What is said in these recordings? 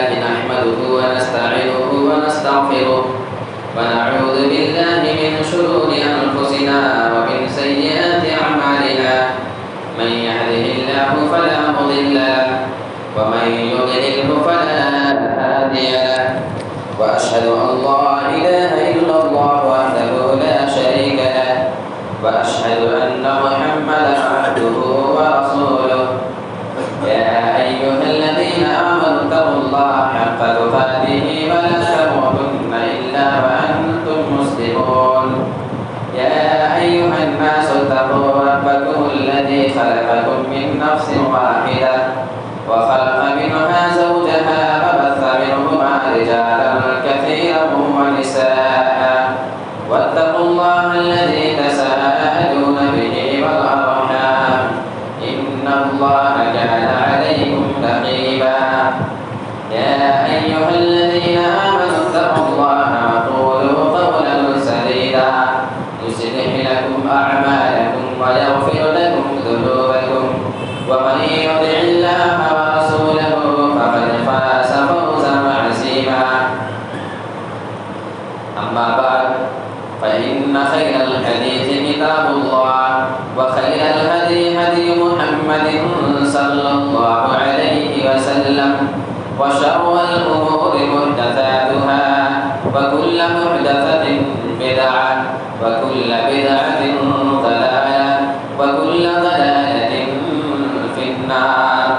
لله نحمده ونستعينه ونستغفره ونعوذ بالله من شرور أنفسنا ومن سيئات أعمالنا من يهده الله فلا مضل له ومن يضلله فلا هادي له وأشهد أن لا إله إلا الله وحده لا شريك له وأشهد أن محمدا عبده ورسوله يا أيها الذين آمنوا اتقوا الله حق تقاته ولا تموتن إلا وأنتم مسلمون يا أيها الناس اتقوا ربكم الذي خلقكم من نفس واحدة وخلق منها زوجها وبث منهما رجالا كثيرا ونساء واتقوا الله الذي تساءلون به والأرحام إن الله كان عليكم رقيبا يا أيها الذين آمنوا اتقوا الله وقولوا قولا سديدا يصلح لكم أعمالكم ويغفر لكم ذنوبكم ومن يطع الله ورسوله فقد فاز فوزا عظيما أما بعد فإن خير الحديث كتاب الله وخير الهدي هدي محمد صلى الله عليه وسلم وشر الأمور محدثاتها وكل محدثة بدعة وكل بدعة ضلالة وكل ضلالة في النار.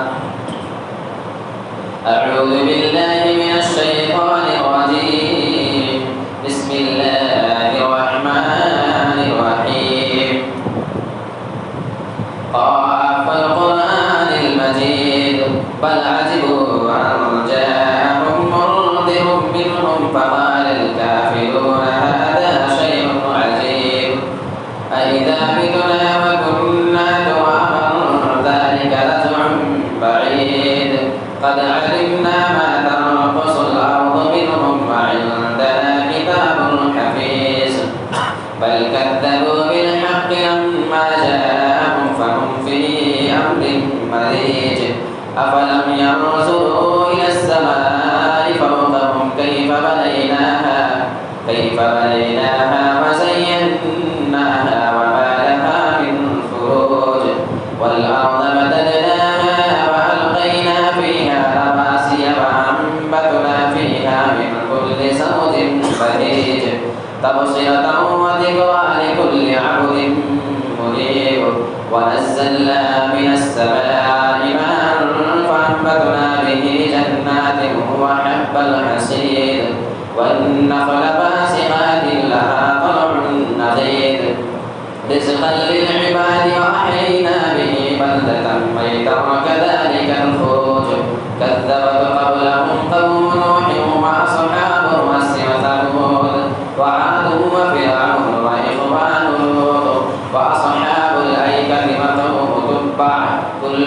أعوذ بالله من الشيطان الرجيم. بسم الله الرحمن الرحيم. قاف القرآن المجيد بل عجبوا أن جاءهم منذر منهم فقال الكافرون هذا شيء عجيب أإذا متنا وكنا ترابا ذلك رجع بعيد قد علمنا ما تنقص الأرض منهم وعندنا كتاب حفيظ بل كذبوا بالحق لما جاءهم فهم في أمر مريج أفلم ينظروا إلى السماء فوقهم كيف بنيناها وزيناها وما لها من فروج والأرض مددناها وألقينا فيها رواسي وأنبتنا فيها من كل زوج بهيج تبصرة وذكرى لكل عبد منيب ونزلنا من السماء ماء فأنبتنا به جنات وحب الحصيد والنخل باسقات لها طلع نضيد رزقا للعباد وأحيينا به بلدة ميتا وكذلك الخروج كذبت قبلهم قوم نوح وأصحاب الرس وثمود وعاد وفرعون وإخوان لوط وأصحاب الأيكة وقوم تبع كل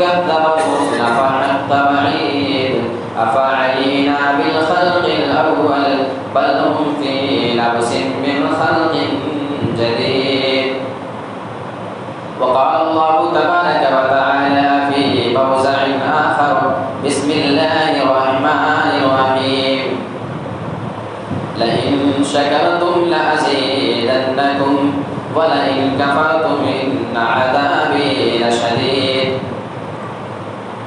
كذب الرسل فحق وعيد أفعينا بالخلق الأول بل هم في لبس من خلق جديد. وقال الله تبارك وتعالى في موضع آخر بسم الله الرحمن الرحيم لئن شكرتم لأزيدنكم ولئن كفرتم إن عذابي لشديد.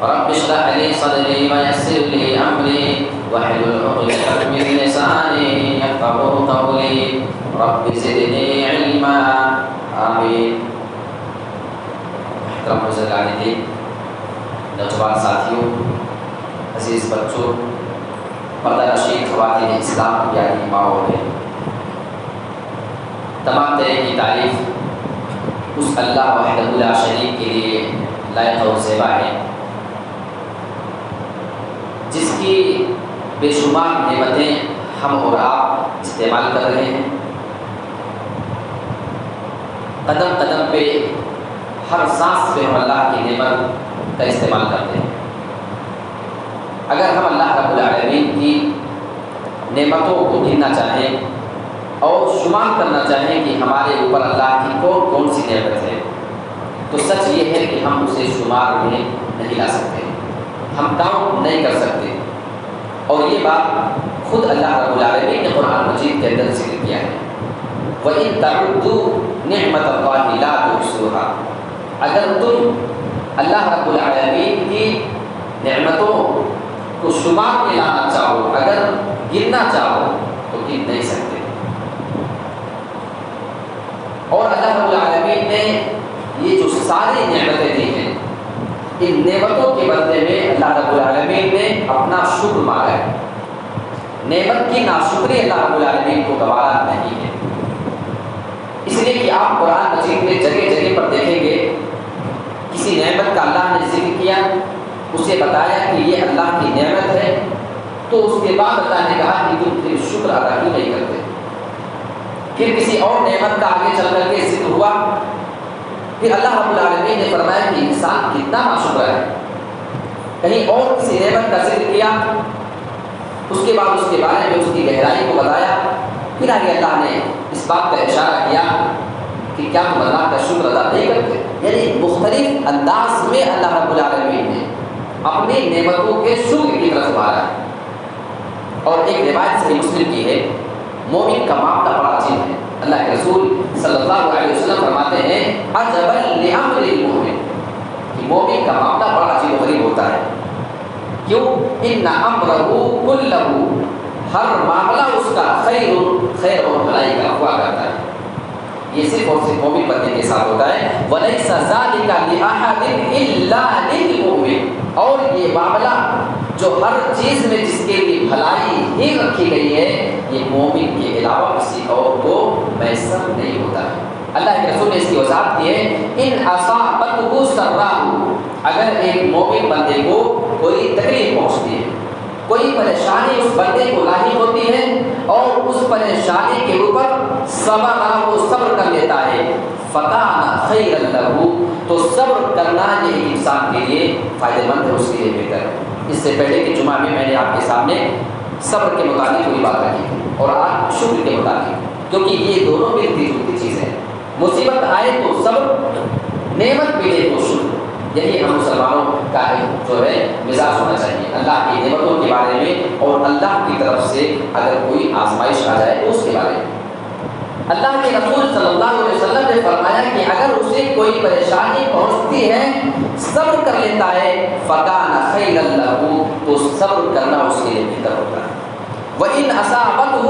رب اشرح لي صدري ويسر لي أمري واحلل عقدة من لساني يفقهوا قولي رب زدني علما آمين. محترم بزرگان دین، نوجوان ساتھیوں، عزیز بچوں، پردہ نشین خواتین اسلام پیاری ماؤں میں تمام طرح کی تعریف اس اللہ وحدہ لا شریک کے لیے لائق و زیبا ہے جس کی بے شمار نعمتیں ہم اور آپ استعمال کر رہے ہیں. قدم قدم پہ ہر سانس پہ ہم اللہ کی نعمت کا استعمال کرتے ہیں. اگر ہم اللہ رب العالمین کی نعمتوں کو گننا چاہیں اور شمار کرنا چاہیں کہ ہمارے اوپر اللہ کی کون سی نعمت ہے تو سچ یہ ہے کہ ہم اسے شمار میں نہیں لا سکتے، ہم کاؤنٹ نہیں کر سکتے. اور یہ بات خود اللہ رب العالمین نے قرآن مجید کے اندر ذکر کیا ہے، وَإِن تَعُدُّوا نِعْمَةَ اللَّهِ لَا تُحْصُوهَا، اگر تم اللہ رب العالمین کی نعمتوں کو شمار میں لانا چاہو، اگر گننا چاہو تو گن نہیں سکتے۔ اور اللہ رب العالمین نے یہ جو ساری نعمتیں دی ہیں، ان نعمتوں کے بدلے میں اللہ رب العالمین نے اپنا شکر مانگا ہے۔ نعمت کی ناشکری اللہ رب العالمین کو گوارا نہیں ہے، اس لیے کہ آپ قرآن مجید میں جگہ جگہ پر دیکھیں گے کسی نعمت کا اللہ نے ذکر کیا، اسے بتایا کہ یہ اللہ کی نعمت ہے، تو اس کے بعد اللہ نے کہا کہ تم پھر شکر ادا کیوں نہیں کرتے۔ پھر کسی اور نعمت کا آگے چل کر کے ذکر ہوا، پھر اللہ رب العالمین نے فرمایا کہ انسان کتنا ناشکر ہے۔ کہیں اور کسی نعمت کا ذکر کیا، اس کے بعد اس کے بارے میں اس کی گہرائی کو بتایا، پھر آگے اللہ نے اس بات کا اشارہ کیا کہ کیا تم اللہ کا شکر ادا نہیں کرتے۔ یعنی مختلف انداز میں اللہ رب العالمین نے اپنی نعمتوں کے شکر کی طرف مارا ہے۔ اور ایک روایت صحیح مسلم کی ہے، مومن کا معاملہ بڑا عجیب ہے۔ اللہ کے رسول صلی اللہ علیہ وسلم فرماتے ہیں عجبا لامر المؤمن، کہ مومن کا معاملہ بڑا عجیب و غریب ہوتا ہے۔ کیوں؟ ان امرہ کلہ، ہر معاملہ اس کا خیر اور بھلائی کا ہوا کرتا ہے۔ یہ صرف اور صرف مومن بندے کے ساتھ ہوتا ہے۔ وَلَيْسَ ذَلِكَ لِأَحَدٍ إِلَّا لِلْمُؤْمِنِ، اور یہ معاملہ جو ہر چیز میں جس کے لیے بھلائی ہی رکھی گئی ہے، یہ مومن کے علاوہ کسی اور کو میسر نہیں ہوتا ہے۔ اللہ کے رسول نے اس کی وضاحت کی ہے، ان اصابتہ سراء، اگر ایک مومن بندے کو کوئی تکلیف پہنچتی ہے، کوئی پریشانی اس بندے کو لاحق ہوتی ہے اور اس پریشانی کے اوپر صبر کر لیتا ہے، فکان خیرا لہ، تو صبر کرنا یہ ایک انسان کے لیے فائدہ مند ہے، اس کے لیے بہتر ہے۔ اس سے پہلے کہ جمعہ میں نے آپ کے سامنے صبر کے متعلق کوئی بات رکھی اور آج شکر کے متعلق، کیونکہ یہ دونوں ملتی جلتی چیزیں ہیں۔ مصیبت آئے تو صبر، نعمت ملے تو شکر، یہی ہم مسلمانوں کا جو ہے مزاج ہونا چاہیے اللہ کی نعمتوں کے بارے میں، اور اللہ کی طرف سے اگر کوئی آزمائش آ جائے تو اس کے بارے میں۔ اللہ کے رسول صلی اللہ علیہ وسلم نے فرمایا کہ اگر اسے کوئی پریشانی پہنچتی ہے، صبر کر لیتا ہے، فکان خیرا لہ، تو صبر کرنا اس کے لیے بہتر ہوتا ہے۔ وَإِنْ أَصَابَتْهُ،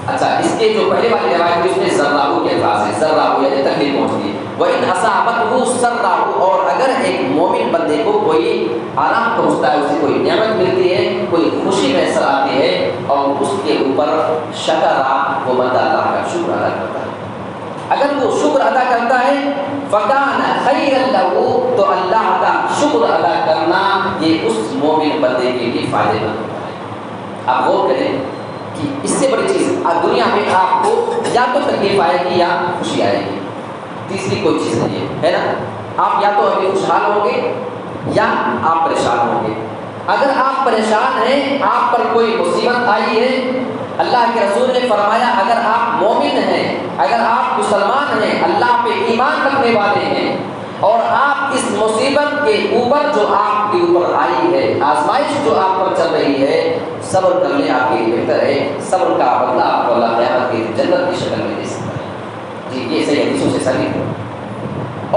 اچھا اس کے جو پہلے والی روایت ہے اس میں ذراہ کے الفاظ ہیں، ذراہ یعنی تکلیف پہنچتی ہے۔ وَإِنْ أَصَابَتْهُ سَرَّةٌ، اور اگر ایک مومن بندے کو کوئی آرام پہنچتا ہے، اسے کوئی نعمت ملتی ہے، کوئی خوشی میسر آتی ہے، اور اس کے اوپر شکر، وہ بندہ اللہ کا شکر ادا کرتا ہے۔ اگر وہ شکر ادا کرتا ہے، فَكَانَ خَيْرًا لَهُ، تو اللہ کا شکر ادا کرنا یہ اس مومن بندے کے لیے فائدہ مند ہوتا ہے۔ آپ غور کریں کہ اس سے بڑی چیز دنیا میں آپ کو یا تو تکلیف آئے گی یا خوشی آئے گی، تیسری کوئی چیز نہیں ہے نا۔ آپ یا تو ابھی خوشحال ہوں گے یا آپ پریشان ہوں گے۔ اگر آپ پریشان ہیں، آپ پر کوئی مصیبت آئی ہے، اللہ کے رسول نے فرمایا اگر آپ مومن ہیں، اگر آپ مسلمان ہیں، اللہ پہ ایمان رکھنے والے ہیں، اور آپ اس مصیبت کے اوپر جو آپ کے اوپر آئی ہے، آزمائش جو آپ پر چل رہی ہے، صبر کر لیں، آپ کے لیے بہتر ہے۔ صبر کا بدلہ آپ کو اللہ قیامت کی جنت کی شکل میں دے سکتا ہے۔ جی یہ صحیح حدیثوں سے ثابت ہے۔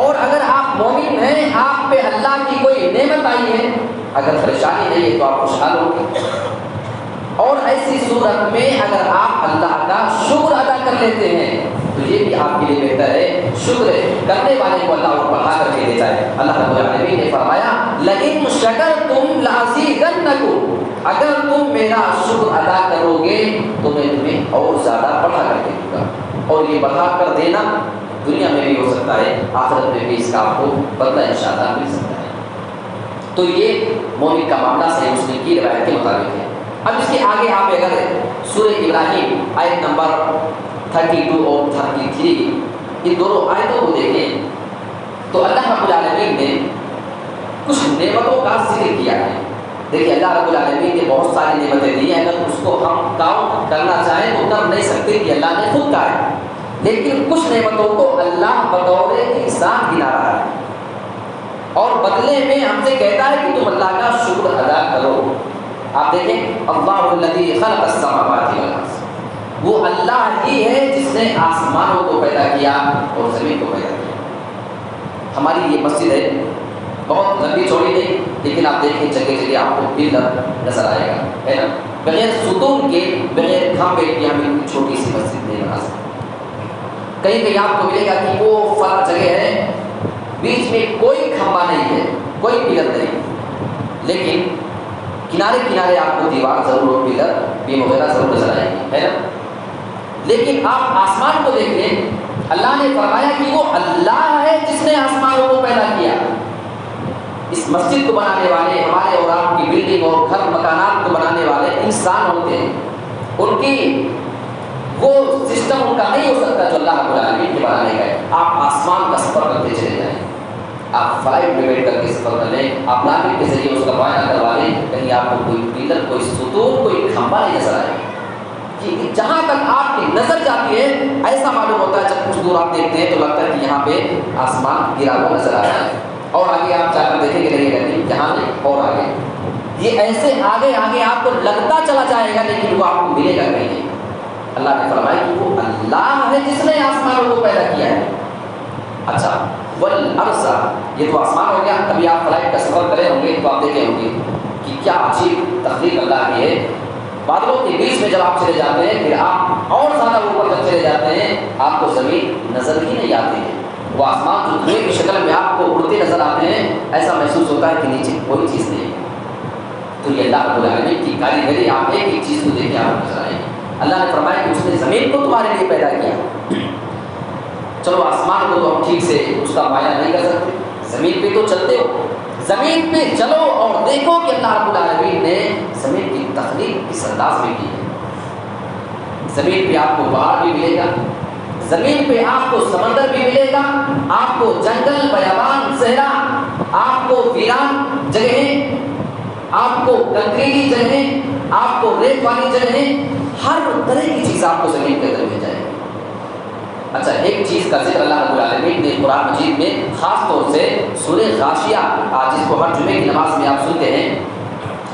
اور اگر آپ مومن ہیں، آپ پہ اللہ کی کوئی نعمت آئی ہے، اگر پریشانی نہیں ہے تو آپ خوشحال ہوں گے، اور ایسی صورت میں اگر آپ اللہ کا شکر ادا کر لیتے ہیں تو یہ بھی آپ کے لیے بہتر ہے۔ شکر کرنے والے کو اللہ اور بڑھا کر کے دیتا ہے۔ اللہ رب العالمین نے فرمایا لئن شکرتم لازیدنکم، اگر تم میرا شکر ادا کرو گے تو میں تمہیں اور زیادہ بڑھا کر کے دوں گا۔ اور یہ بڑھا کر دینا دنیا میں بھی ہو سکتا ہے، آخرت میں بھی اس کا آپ کو بدلہ انشاءاللہ مل سکتا ہے۔ تو یہ مومن کا معاملہ صحیح مسلم کی روایت کے مطابق ہے۔ اب اس کے آگے آپ اگر سورہ ابراہیم آیت نمبر 32 اور 33 ان دونوں آیتوں کو دیکھیں تو اللہ رب العالمین نے کچھ نعمتوں کا ذکر کیا ہے۔ دیکھیں اللہ رب العالمین نے بہت ساری نعمتیں دی ہیں، اگر اس کو ہم کاؤنٹ کرنا چاہیں تو کر نہیں سکتے کہ اللہ نے خود کہا ہے، لیکن کچھ نعمتوں کو اللہ بطور انسان گنا رہا ہے۔ اور بدلے میں ہم سے کہتا ہے کہ تم اللہ کا شکر ادا کرو۔ آپ دیکھیں اللہ الذی خلق السماوات والارض، وہ اللہ ہی ہے جس نے آسمانوں کو پیدا کیا اور زمین کو پیدا کیا۔ ہماری یہ مسجد ہے، بہت لمبی چوڑی نہیں، لیکن آپ دیکھیں جگہ جگہ آپ کو پلر نظر آئے گا، ہے نا؟ بغیر ستون کے، بغیر کھمبے کے ہم ایک چھوٹی سی مسجد نہیں بنا سکتے۔ کہیں کہیں آپ کو ملے گا کہ وہ فلاں جگہ ہے، بیچ میں کوئی کھمبا نہیں ہے، کوئی پلر نہیں، لیکن کنارے کنارے آپ کو دیوار ضرور اور پلر بیم وغیرہ ضرور نظر آئے گی، ہے نا؟ لیکن آپ آسمان کو دیکھیں، اللہ نے فرمایا کہ وہ اللہ ہے جس نے آسمانوں کو پیدا کیا۔ اس مسجد کو بنانے والے، ہمارے اور آپ کی بلڈنگ اور گھر مکانات کو بنانے والے انسان ہوتے ہیں، ان کی وہ سسٹم ان کا نہیں ہو سکتا جو اللہ رب العالمین کے بنانے کا ہے۔ آپ آسمان کا سفر کرتے چلے جائیں، آپ فلائٹ میں بیٹھ کر کے سفر کر لیں، آپ لانے کے ذریعے اس کا معائنہ کروا لیں، کہیں آپ کو کوئی پلر، کوئی ستون، کوئی کھمبا نہیں نظر آئے گا۔ جہاں تک آپ کی نظر جاتی ہے ایسا معلوم ہوتا ہے، جب کچھ دور آپ دیکھتے ہیں تو لگتا ہے کہ یہاں پہ آسمان گرا ہوا نظر آ رہا ہے، اور آگے آپ جا کر دیکھیں گے نہیں رہتی جہاں نہیں اور آگے، یہ ایسے آگے آگے آپ کو لگتا چلا جائے گا، لیکن وہ آپ کو ملے گا کہیں نہیں۔ اللہ نے فرمایا کہ وہ اللہ ہے جس نے آسمانوں کو پیدا کیا ہے۔ اچھا والارض، یہ تو آسمان ہو گیا، کبھی آپ فلائٹ کا سفر کرے ہوں گے تو آپ دیکھے ہوں گے کہ کیا عجیب تخلیق اللہ کی ہے۔ بادلوں کے بیچ میں جب آپ چلے جاتے ہیں، پھر آپ اور زیادہ اوپر جب چلے جاتے ہیں، آپ کو زمین نظر ہی نہیں آتی ہے۔ وہ آسمان جو دھوئے کی شکل میں آپ کو اڑتے نظر آتے ہیں، ایسا محسوس ہوتا ہے کہ نیچے کوئی چیز نہیں ہے۔ تو یہ اللہ رب العالمین کی کاریگری، آپ ایک ایک چیز کو دیکھیں آپ کو نظر آئے گی۔ اللہ نے فرمایا کہ اس نے زمین کو تمہارے لیے پیدا کیا۔ چلو آسمان کو تو ہم ٹھیک سے اس کا معائنہ نہیں کر سکتے، زمین پہ تو چلتے ہو، زمین پہ چلو اور دیکھو کہ اللہ رب العالمین نے زمین کی تخلیق کس انداز میں کی ہے۔ زمین پہ آپ کو پہاڑ بھی ملے گا، زمین پہ آپ کو سمندر بھی ملے گا، آپ کو جنگل، بیابان، صحرا، آپ کو ویران جگہیں، آپ کو کنکریلی جگہیں، آپ کو ریت والی جگہیں، ہر طرح کی چیز آپ کو زمین کے اندر مل جائے گی۔ اچھا ایک چیز کا ذکر اللہ رب العالمین نے قرآن مجید میں خاص طور سے سورہ غاشیہ، جس کو ہر جمعے کی نماز میں آپ سنتے ہیں،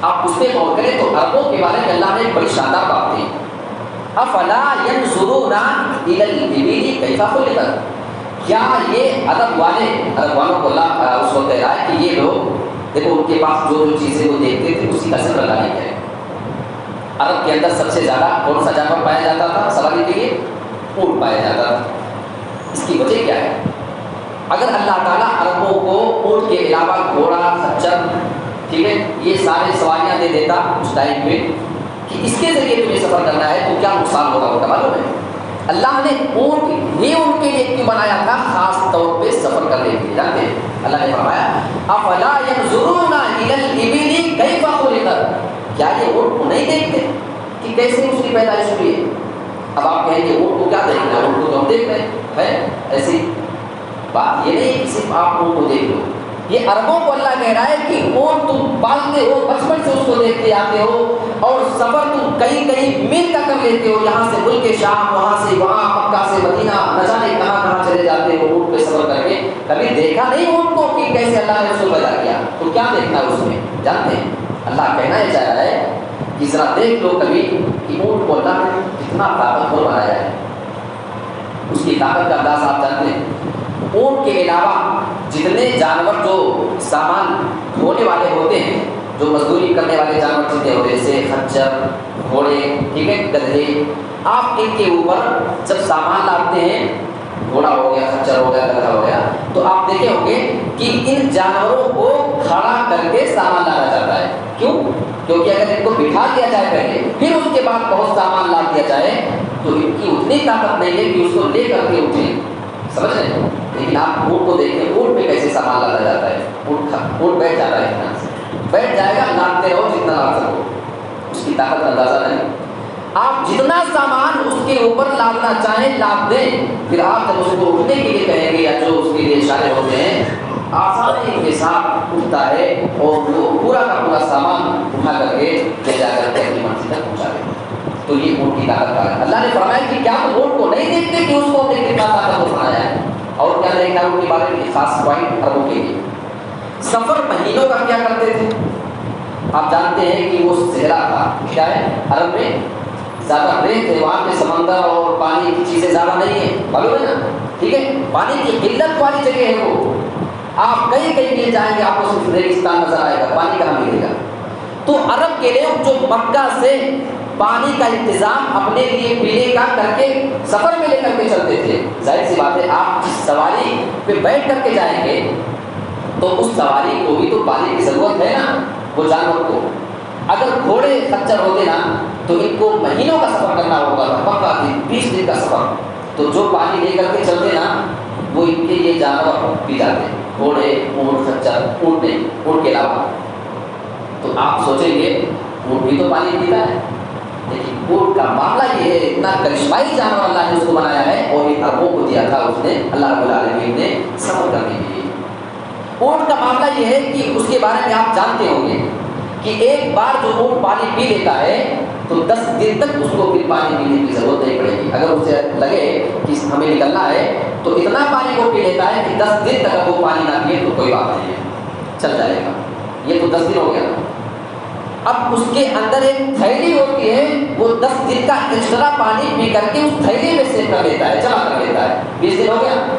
آپ اس پہ غور کریں تو عربوں کے بارے میں اللہ نے ایک بڑی شاندار بات دی۔ افلا ينظرون الى الابل كيف خلقت، کیا یہ عرب والوں کو اللہ اس وقت کہہ رہا ہے کہ یہ لوگ دیکھو ان کے پاس جو چیزیں وہ دیکھتے تھے اسی کا ذکر اللہ نے کیا ہے۔ عرب کے اندر سب سے زیادہ کون سا جانور پایا جاتا تھا سواری کے لیے؟ اونٹ پایا جاتا تھا۔ اس کی وجہ کیا ہے؟ اگر اللہ تعالیٰ عربوں کو اونٹ کے علاوہ گھوڑا، خچر، ٹھیک ہے، یہ سارے سواریاں دے دیتا اس ٹائم پہ کہ اس کے ذریعے تمہیں سفر کرنا ہے تو کیا نقصان ہوگا ہوتا معلوم ہے؟ اللہ نے اونٹ ہی ان کے لیے کیوں بنایا تھا؟ خاص طور پہ سفر کرنے کے لیے۔ جانتے ہیں اللہ نے فرمایا افلا ينظرون الى الابل كيف خلقت، کیا یہ اونٹ کو نہیں دیکھتے کہ کیسے اس کی پیدائش ہوئی ہے؟ اب آپ کہیں گے اونٹ کو کیا دیکھنا ہے، اونٹ کو تو ہم دیکھ رہے ہیں، ایسی بات یہ نہیں کہ صرف آپ اونٹ کو دیکھ لو، یہ عربوں کو اللہ کہہ رہا ہے کہ اونٹ تم پالتے ہو، بچپن سے اس کو دیکھتے آتے ہو، اور سفر تم کئی کئی میل کا کر لیتے ہو، یہاں سے ملک شام، وہاں سے وہاں، مکہ سے مدینہ، نہ جانے کہاں کہاں چلے جاتے ہو اونٹ پہ سفر کر کے، کبھی دیکھا نہیں اونٹ کو کہ کیسے اللہ نے اس کو پیدا کیا، تو کیا دیکھنا ہے اس میں؟ جانتے ہیں اللہ کہنا یہ چاہ رہا ہے کہ ذرا دیکھ لو کبھی کہ اونٹ کو اللہ نے کتنا طاقتور بنایا ہے۔ اس کی طاقت کا انداز آپ جانتے ہیں؟ اونٹ کے علاوہ جتنے جانور جو سامان ڈھونے والے ہوتے ہیں، جو مزدوری کرنے والے جانور جتنے ہوتے ہیں، جیسے خچر، گھوڑے، ٹھیک ہے، گدھے، آپ ان کے اوپر جب سامان لاتے ہیں، گھوڑا ہو گیا، خچر ہو گیا، گدھا ہو گیا، تو آپ دیکھے ہوں گے کہ ان جانوروں کو کھڑا کر کے سامان لانا جاتا ہے۔ کیوں؟ کیونکہ اگر ان کو بٹھا دیا جائے پہلے، پھر اس کے بعد بہت سامان لا دیا جائے تو ان کی اتنی طاقت نہیں ہے کہ اس کو لے کر کے اٹھیں، سمجھ رہے ہیں؟ لیکن آپ اونٹ کو دیکھیں، اونٹ پہ کیسے سامان لاتا جاتا ہے، اونٹ بیٹھ جاتا ہے، بیٹھ جائے گا، لادتے رہو جتنا لا سکو، اس کی طاقت کا اندازہ نہیں۔ آپ جتنا سامان اس کے اوپر لادنا چاہیں لاد دیں، پھر آپ جب اس کو اٹھنے کے لیے کہیں گے یا جو اس کے لیے اشارے ہوتے ہیں، آسانی کے ساتھ اٹھتا ہے اور وہ پورا کا پورا سامان اٹھا کر کے لے جا کر کے اپنی منزل تک پہنچا دے۔ تو یہ اونٹ کی طاقت کا ہے۔ اللہ نے فرمایا کہ کیا تم اونٹ کو نہیں دیکھتے کہ اس کو اپنے کتنا طاقت بنایا ہے؟ اور کیا دیکھنا ہے ان کے بارے میں خاص پوائنٹ عربوں کے لیے؟ سفر مہینوں کا کیا کرتے تھے؟ آپ جانتے ہیں کہ وہ صحرا تھا، کیا ہے عرب میں زیادہ ریت ہے، وہاں پہ سمندر اور پانی کی چیزیں زیادہ نہیں ہیں، معلوم ہے نا، ٹھیک ہے، پانی کی قلت والی جگہ ہے وہ، آپ کہیں مل جائیں گے آپ کو صرف ریگستان نظر آئے گا، پانی کہاں ملے گا؟ تو عرب کے لوگ جو مکہ سے پانی کا انتظام اپنے لیے پینے کا کر کے سفر میں لے کر کے چلتے تھے، ظاہر سی بات ہے آپ جس سواری پہ بیٹھ کر کے جائیں گے تو اس سواری کو بھی تو پانی کی ضرورت ہے نا، وہ جانور کو، اگر گھوڑے خچر ہوتے نا تو ان کو مہینوں کا سفر کرنا ہوگا، پکا 20 دن کا سفر، تو جو پانی لے کر کے چلتے نا وہ ان کے یہ جانور پی جاتے، گھوڑے، اونٹ، خچر، اونٹ نہیں، اونٹ کے علاوہ۔ تو آپ سوچیں گے اونٹ بھی تو پانی پیتا ہے، لیکن اونٹ کا معاملہ یہ ہے، اتنا کرشمائی جانور اللہ نے اس کو بنایا ہے اور یہ عربوں کو دیا تھا اس نے، اللہ رب العالمین نے سفر کرنے کے لیے۔ اونٹ کا معاملہ یہ ہے کہ اس کے بارے میں آپ جانتے ہوں گے کہ ایک بار جو اونٹ پانی پی لیتا ہے تو 10 دن تک اس کو پھر پانی پینے کی ضرورت نہیں پڑے گی، اگر اسے لگے کہ ہمیں نکلنا ہے تو اتنا پانی وہ پی لیتا ہے کہ 10 دن تک اگر وہ پانی نہ پیے تو کوئی بات نہیں ہے، چل جائے گا، یہ تو 10 دن ہو گیا۔ اب اس کے اندر ایک تھیلی ہوتی ہے، وہ 10 دن کا ایکسٹرا پانی پی کر کے اس تھیلی میں سیو کر لیتا ہے، جمع کر لیتا ہے، 20 دن ہو گیا،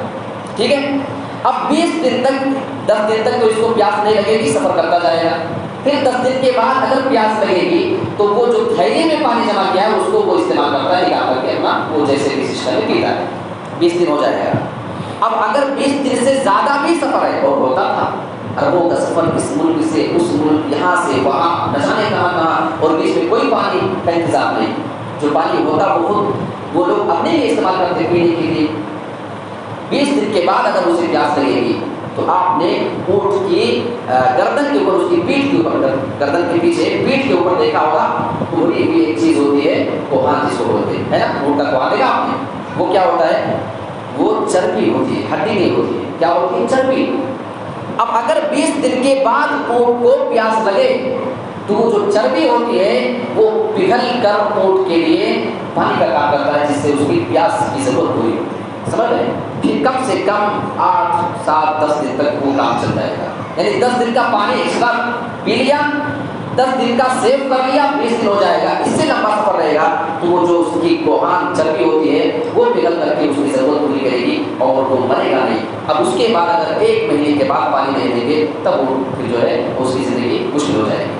ٹھیک ہے۔ اب 20 دن تک 10 دن تک تو اس کو پیاس نہیں لگے گی، سفر کرتا جائے گا، پھر 10 دن کے بعد اگر پیاس لگے گی تو وہ جو تھیلی میں پانی جمع کیا ہے اس کو وہ استعمال کرتا ہے، نکال کر کے اپنا وہ جیسے بھی سسٹم میں پیتا ہے، 20 دن ہو جائے گا۔ اب اگر 20 دن سے زیادہ بھی سفر ہے، اور ہوتا تھا عربوں کا سفر اس ملک سے اس ملک، یہاں سے وہاں، نہ جانے کہاں کہاں، اور بیچ میں کوئی پانی کا انتظام نہیں، جو پانی ہوتا وہ خود وہ لوگ اپنے لیے استعمال کرتے پینے کے لیے۔ 20 دن کے بعد اگر اسے پیاس لگے گی تو آپ نے اونٹ کی گردن کے اوپر، اس کی پیٹھ کے اوپر، گردن کے پیچھے پیٹھ کے اوپر دیکھا ہوگا ابھری ہوئی ایک چیز ہوتی ہے، کوہان جس کو بولتے ہیں، ہے نا، اونٹ کا کوہان دیکھا آپ نے، وہ کیا ہوتا ہے؟ وہ چربی ہوتی ہے، ہڈی نہیں ہوتی ہے، کیا ہوتی ہے؟ چربی۔ اب اگر 20 دن کے بعد اونٹ کو پیاس لگے تو وہ جو چربی ہوتی ہے وہ پگھل کر اونٹ کے لیے پانی کا کام کرتا ہے، جس سے اس کی پیاس کی ضرورت پوری ہوتی ہے، سمجھ رہے ہیں؟ پھر کم سے کم 8، 7، 10 دن تک وہ کام چل جائے گا، یعنی 10 دن کا پانی اس وقت پی لیا، 10 دن کا سیو کر لیا، 20 دن ہو جائے گا، اس سے لمبا سفر رہے گا تو وہ جو اس کی کوہان چربی ہوتی ہے وہ پگھل کر کے اس کی ضرورت پوری کرے گی اور وہ مرے گا نہیں۔ اب اس کے بعد اگر 1 مہینے کے بعد پانی نہیں دیں گے تب وہ پھر جو ہے اس کی زندگی مشکل ہو جائے گی۔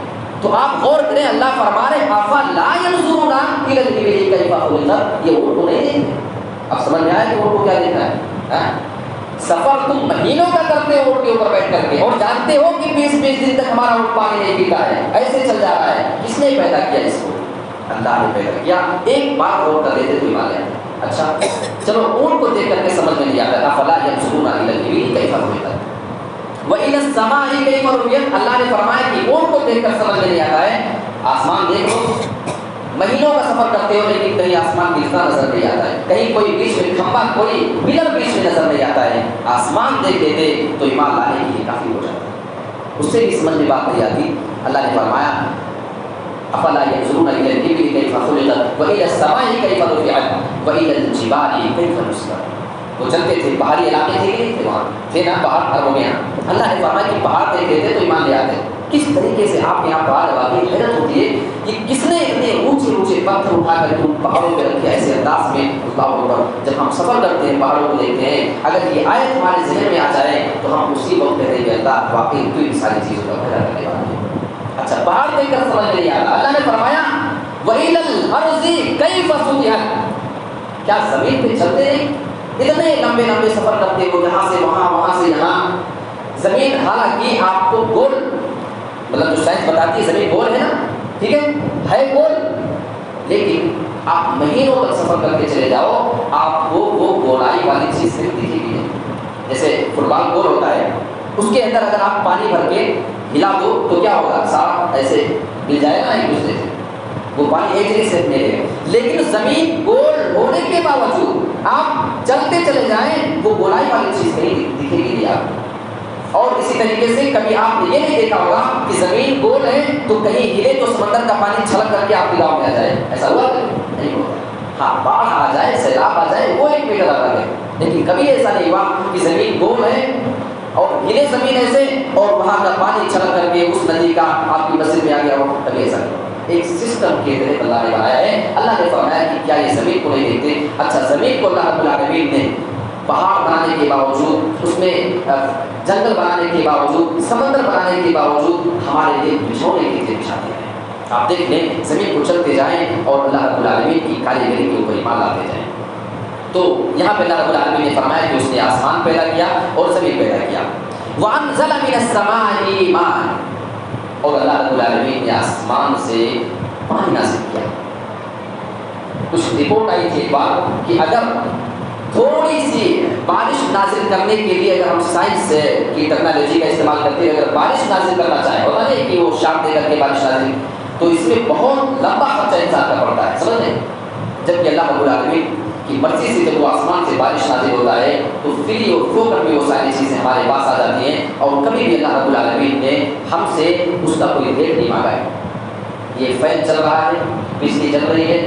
تو آپ غور کریں، اللہ فرما رہے افلا ينظرون الى الابل كيف خلقت، یہ اونٹ کو نہیں دیکھتے۔ اب سمجھ میں آیا کہ اونٹ کو کیا دیکھنا ہے؟ سفر تم مہینوں کا کرتے ہو اونٹ کے اوپر بیٹھ کر کے، اور جانتے ہو کہ 20 دن تک ہمارا اونٹ پانی نہیں پیتا ہے، ایسے چل جا رہا ہے، کس نے پیدا کیا اس کو؟ اللہ نے پیدا کیا۔ ایک بار غور کر لیتے تو ایمان لے آتے۔ اچھا چلو اونٹ کو دیکھ کر کے سمجھ میں نہیں آتا، افلا ينظرون الى الابل كيف خلقت وَإِلَى السَّمَاءِ كَيْفَ رُفِعَتْ، اللہ نے فرمایا کہ اونٹ کو دیکھ کر سمجھ میں نہیں آتا ہے، آسمان دیکھ لو، مہینوں کا سفر کرتے ہو لیکن کہیں آسمان گرتا نظر نہیں آتا ہے، کہیں کوئی بیچ میں کھمبا، کوئی پلر بیچ میں نظر نہیں آتا ہے، آسمان دیکھ لیتے تو ایمان لانے کے لیے کافی ہو جاتا، اس سے بھی سمجھ میں بات نہیں آتی۔ اللہ نے فرمایا افلا ينظرون الى الابل كيف خلقت والى السماء كيف رفعت والى الجبال كيف نصبت۔ وہ چلتے تھے، پہاڑی علاقے تھے کہ نہیں تھے، وہاں تھے نا پہاڑ عربوں میں، اللہ نے فرمایا کہ پہاڑ دیکھ لیتے تو ایمان لے آتے۔ کس طریقے سے آپ کے یہاں پہاڑ واقعی حیرت ہوتی ہے کہ کس نے اتنے اونچے اونچے پتھر اٹھا کر کے ان پہاڑوں پہ رکھے ایسے انداز میں۔ اللہ اکبر، جب ہم سفر کرتے ہیں پہاڑوں کو دیکھتے ہیں، اگر یہ آیت ہمارے ذہن میں آ جائے تو ہم اسی وقت کہتے ہیں کہ اللہ واقعی تو ان ساری چیزوں کا پیدا کرنے والا ہے۔ اچھا پہاڑ دیکھ کر سمجھ نہیں آتا، اللہ نے فرمایا وَإِلَى الْأَرْضِ كَيْفَ سُطِحَتْ، کیا زمین پہ چلتے نہیں؟ اتنے لمبے لمبے سفر کرتے ہو، یہاں سے وہاں، وہاں سے یہاں، زمین حالانکہ آپ کو گول، مطلب جو سائنس بتاتی ہے زمین گول ہے نا، ٹھیک ہے گول، لیکن آپ مہینوں تک سفر کر کے چلے جاؤ آپ کو وہ گولائی والی چیز صرف دکھے گی نہیں۔ جیسے فٹ بال گول ہوتا ہے، اس کے اندر اگر آپ پانی بھر کے ہلا دو تو کیا ہوگا؟ صاف ایسے مل جائے گا ایک دوسرے سے، وہ پانی ایک جگہ سے ملے گا، لیکن زمین گول ہونے کے باوجود آپ چلتے چلے جائیں وہ گولائی والی چیز نہیں دکھے گی نہیں آپ کو۔ اور اسی طریقے سے کبھی آپ نے یہ نہیں دیکھا ہوگا کہ زمین گول ہے تو کہیں ہلے تو سمندر کا پانی چھلک کر کے آپ کے گاؤں میں آ جائے، ایسا ہوا نہیں ہوتا۔ ہاں باڑھ آ جائے، سیلاب آ جائے، وہ ایک میٹر الگ ہے، لیکن کبھی ایسا نہیں ہوا کہ زمین گول ہے اور یہ زمین ایسے اور وہاں کا پانی چھلک کر کے اس ندی کا آپ کی مسجد میں آ گیا ہو، کبھی ایسا نہیں۔ ایک سسٹم کے تحت اللہ نے بنایا ہے۔ اللہ نے فرمایا کہ کیا یہ زمین کو نہیں دیکھتے؟ اچھا زمین کو اللہ رب العالمین نے پہاڑ بنانے کے باوجود، اس میں جنگل بنانے کے باوجود، سمندر بنانے کے باوجود ہمارے لیے بچھونے کے لیے بچھاتے ہیں۔ آپ دیکھ لیں زمین کو چلتے جائیں اور اللہ رب العالمین کی کاریگری کے اوپر ایمان لاتے جائیں۔ تو یہاں پہ اللہ رب العالمین نے فرمایا کہ اس نے آسمان پیدا کیا اور زمین پیدا کیا۔ وَأَنزَلَ مِنَ السَّمَاءِ مَاءً، اور اللہ رب العالمین نے آسمان سے پانی نازل کیا۔ کچھ رپورٹ آئی تھی ایک بار کہ اگر تھوڑی سی بارش نازل کرنے کے لیے اگر ہم سائنس کی ٹیکنالوجی کا استعمال کرتے ہیں، اگر بارش نازل کرنا چاہیں، ہوتا نہیں کہ وہ شام دے کر کے بارش نازل، تو اس میں بہت لمبا خرچہ انسان کا پڑتا ہے، سمجھ لیں۔ جبکہ اللہ رب العالمین کی مرضی سے جب وہ آسمان سے بارش نازل ہوتا ہے تو فری اور فوکر میں وہ ساری چیزیں ہمارے پاس آ جاتی ہیں، اور کبھی بھی اللہ رب العالمین نے ہم سے اس کا کوئی ریٹ نہیں مانگا ہے۔ یہ فین چل رہا ہے، بجلی چل رہی ہے،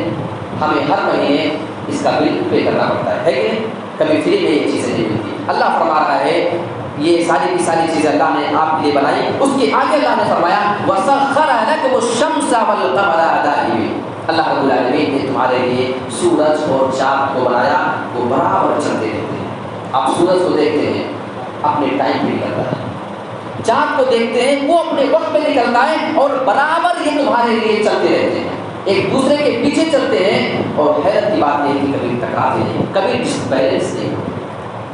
ہمیں ہر مہینے اس کا بل پے کرنا پڑتا ہے کہ نہیں؟ کبھی فری میں یہ چیزیں نہیں ملتی۔ اللہ فرما رہا ہے یہ ساری کی ساری چیزیں اللہ نے آپ کے لیے بنائی۔ اس کے آگے اللہ نے فرمایا وَسَخَّرَ لَكُمُ الشَّمْسَ وَالْقَمَرَ دَائِبَيْنِ، اللہ رب العالمین نے تمہارے لیے سورج اور چاند کو بنایا، وہ برابر چلتے رہتے ہیں۔ آپ سورج کو دیکھتے ہیں اپنے ٹائم پہ نکلتا ہے، چاند کو دیکھتے ہیں وہ اپنے وقت پہ نکلتا ہے، اور برابر یہ تمہارے لیے چلتے رہتے ہیں، ایک دوسرے کے پیچھے چلتے ہیں۔ اور حیرت کی بات یہ کہ کبھی ٹکراتے نہیں، کبھی ڈسبیلنس نہیں ہوتے۔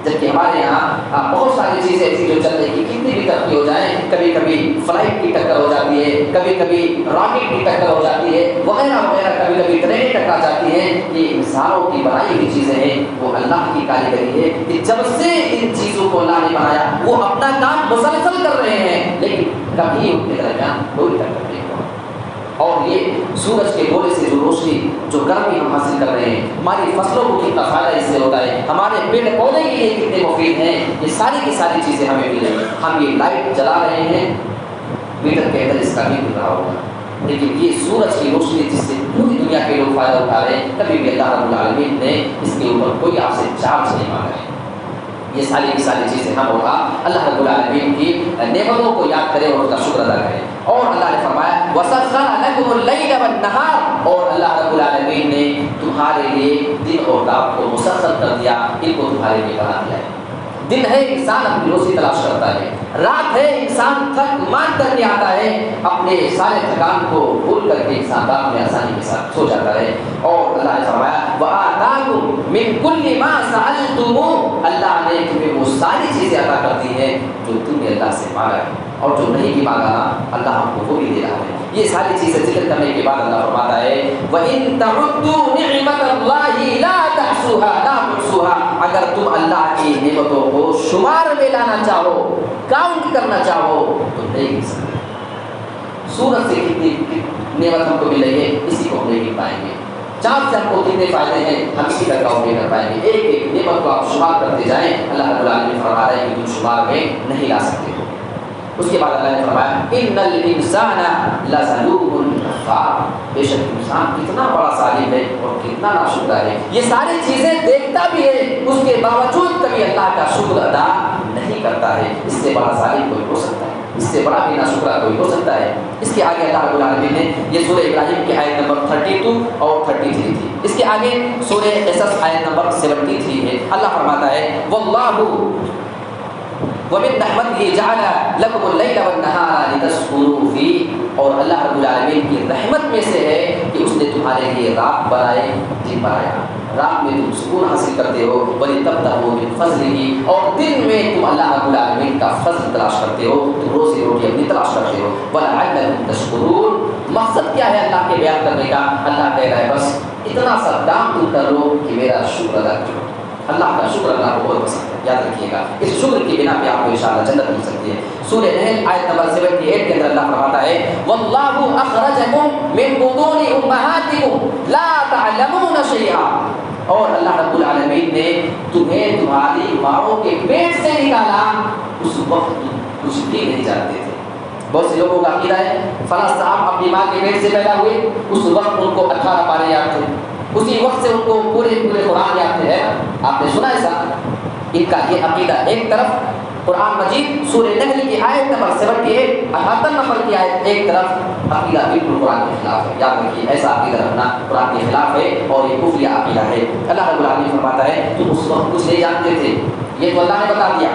جبکہ ہمارے یہاں بہت ساری چیزیں ایسی جو چل رہی ہیں، کتنی بھی ترقی ہو جائیں، کبھی کبھی فلائٹ کی ٹکر ہو جاتی ہے، کبھی کبھی راکٹ کی ٹکر ہو جاتی ہے، وغیرہ وغیرہ، کبھی کبھی ٹرینیں ٹکرا جاتی ہیں۔ یہ انسانوں کی بنائی ہوئی چیزیں ہیں، وہ اللہ کی کاریگری ہے کہ جب سے ان چیزوں کو اللہ نے بنایا وہ اپنا کام مسلسل کر رہے ہیں، لیکن کبھی ان کے درمیان کوئی ٹکر نہیں ہوا۔ اور یہ سورج کے گولے سے جو روشنی، جو گرمی ہم حاصل کر رہے ہیں، ہماری فصلوں کو کتنا فائدہ اس سے ہوتا ہے، ہمارے پیڑ پودے کے لیے کتنے مفید ہیں، یہ ساری کی ساری چیزیں ہمیں مل رہی ہیں۔ ہم یہ لائٹ جلا رہے ہیں، میٹر کے اندر اس کا بھی مل رہا ہوگا، لیکن یہ سورج کی روشنی جس سے پوری دنیا کے لوگ فائدہ اٹھا رہے ہیں، کبھی بھی اللہ رب العالمین نے اس کے اوپر کوئی آپ سے چارج نہیں مانگا ہے۔ یہ ساری کی ساری چیزیں ہم ہوگا اللہ رب العالمین کی نعمتوں کو یاد کریں اور اس کا شکر ادا کریں۔ اور اللہ نے فرمایا وَسَخَّرَ لَكُمُ اللَّيْلَ وَالنَّهَارَ، اور اللہ رب العالمین نے تمہارے لیے دن اور رات کو مسخر کر دیا، ان کو تمہارے لیے بنا دیا ہے۔ دن ہے انسان اپنی روزی تلاش کرتا ہے، رات ہے انسان تھک مان کر کے آتا ہے، اپنے سارے تھکان کو بھول کر کے انسان رات میں آسانی کے ساتھ سو جاتا ہے۔ اور اللہ نے فرمایا وَآتَاكُم مِّن كُلِّ مَا سَأَلْتُمُوهُ، اللہ نے تمہیں وہ ساری چیزیں عطا کر دی ہیں جو تم نے اللہ سے مانگا ہے، اور جو نہیں بھی مانگا نا اللہ ہم کو وہ بھی دے رہا ہے۔ یہ ساری چیزیں ذکر کرنے کے بعد اللہ فرماتا ہے وَإِن تَعُدُّوا نِعْمَتَ اللَّهِ لَا تَحْصُوهَا، لا تحصوها، اگر تم اللہ کی نعمتوں کو شمار میں لانا چاہو، کاؤنٹ کرنا چاہو تو نہیں گن سکتے۔ سورج سے کتنی نعمت ہم کو مل رہی ہے، اسی کو ہم نہیں گن پائیں گے۔ چاند سے ہم کو کتنے فائدے ہیں، ہم اسی کا کاؤنٹ نہیں کر پائیں گے۔ ایک ایک نعمت کو آپ شمار کرتے جائیں، اللہ رب العالمین فرما رہا ہے کہ تم شمار میں نہیں لا سکتے ہو۔ اس کے بعد اللہ نے فرمایا ان الانسان لظلوم کفار، بے شک انسان کتنا بڑا ظالم ہے اور کتنا ناشکر ہے، یہ ساری چیزیں دیکھتا بھی ہے، اس کے باوجود کبھی اللہ کا شکر ادا نہیں کرتا ہے۔ اس سے بڑا ظالم کوئی ہو سکتا ہے، اس سے بڑا بھی ناشکرا کوئی ہو سکتا ہے۔ اس کے آگے اللہ رب العالمین نے یہ سورہ ابراہیم کی آیت نمبر 32 اور 33 تھی، اس کے آگے سورہ قصص آیت نمبر 73 ہے۔ اللہ فرماتا ہے واللہ وَمِن رَحْمَتِهِ جَعَلَ لَكُمُ اللَّيْلَ وَالنَّهَارَ لِتَسْكُنُوا فِيهِ، اور اللہ رب العالمین کی رحمت میں سے ہے کہ اس نے تمہارے لیے رات بنائے، دن بنایا، رات میں تم سکون حاصل کرتے ہو، وَلِتَبْتَغُوا مِن فَضْلِهِ، اور دن میں تم اللہ رب العالمین کا فضل تلاش کرتے ہو، تم روزی روٹی اپنی تلاش کرتے ہو، وَلَعَلَّكُمْ تَشْكُرُونَ۔ مقصد کیا ہے اللہ کے بیان کرنے کا؟ اللہ کہہ رہا ہے بس اتنا سا کام تم کر لو کہ میرا شکر ادا کرو۔ اللہ کا شکر اللہ کو بہت پسند ہے، یاد رکھیے گا، اس شکر کی بنا پہ آپ کو انشاءاللہ جنت مل سکتی ہے۔ سورہ نحل آیت نمبر 78 کے اندر اللہ فرماتا ہے واللہ اخرجکم من بطون امہاتکم لا تعلمون شیئا، اور اللہ رب العالمین نے تمہیں تمہاری ماؤں کے پیٹ سے نکالا، اس وقت کچھ بھی نہیں جانتے تھے۔ بہت سے لوگوں کا عقیدہ ہے فلاں صاحب اپنی ماں کے پیٹ سے پیدا ہوئے، اس وقت ان کو 18 پارے یاد تھے، اسی وقت سے ان کو پورے قرآن یاد ہے۔ آپ نے سنا ایسا؟ ان کا یہ عقیدہ ایک طرف، قرآن مجید سورہ نحل کی آیت نمبر 78 78 نمبر کی آیت ایک طرف عقیدہ بالکل قرآن کے خلاف ہے، یاد رکھیے ایسا عقیدہ رکھنا قرآن کے خلاف ہے اور یہ کفریہ عقیدہ ہے۔ اللہ رب العالمین فرماتا ہے تم اس وقت کچھ نہیں جانتے تھے، یہ تو اللہ نے بتا دیا،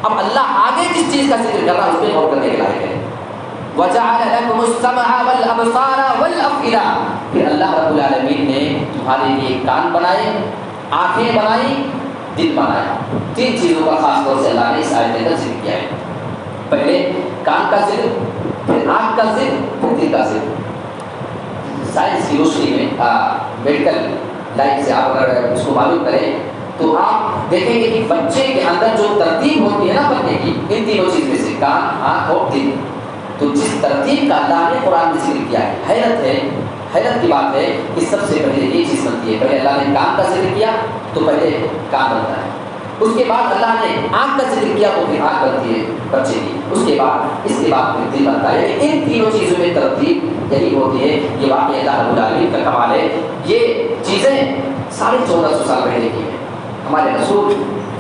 اب اللہ آگے جس چیز کا ذکر کر رہا ہے اس پہ غور کرنے کے لائق ہے۔ وَجَعَلَ لَكُمُ السَّمْعَ وَالْأَبْصَارَ وَالْأَفْئِدَةَ، پھر اللہ رب العالمین نے تمہارے لیے کان بنائے، آنکھیں بنائی، دل بنایا۔ تین چیزوں کا خاص طور سے اللہ نے اس آیت میں ذکر کیا ہے، پہلے کان کا ذکر، پھر آنکھ کا ذکر، پھر دل کا ذکر۔ سائنس کی روشنی میں میڈیکل لائن سے آپ اگر اس کو معلوم کریں تو آپ دیکھیں گے کہ بچے کے اندر جو ترتیب ہوتی ہے نا بننے کی، ان تینوں چیز میں سے کان، آنکھ اور دل، تو جس ترتیب کا اللہ نے قرآن میں ذکر کیا ہے، حیرت کی بات ہے کہ سب سے پہلے یہ چیز بنتی ہے۔ پہلے اللہ نے کان کا ذکر کیا تو پہلے کان بنتا ہے، اس کے بعد اللہ نے آنکھ کا ذکر کیا تو پھر آنکھ بنتی ہے بچے کی، اس کے بعد پھر دل بنتا ہے۔ ان تینوں چیزوں میں ترتیب یہی ہوتی ہے، یہ واقعی اللہ رب العالمین کا کمال ہے۔ یہ چیزیں 1450 سال پہلے کی ہیں، ہمارے رسول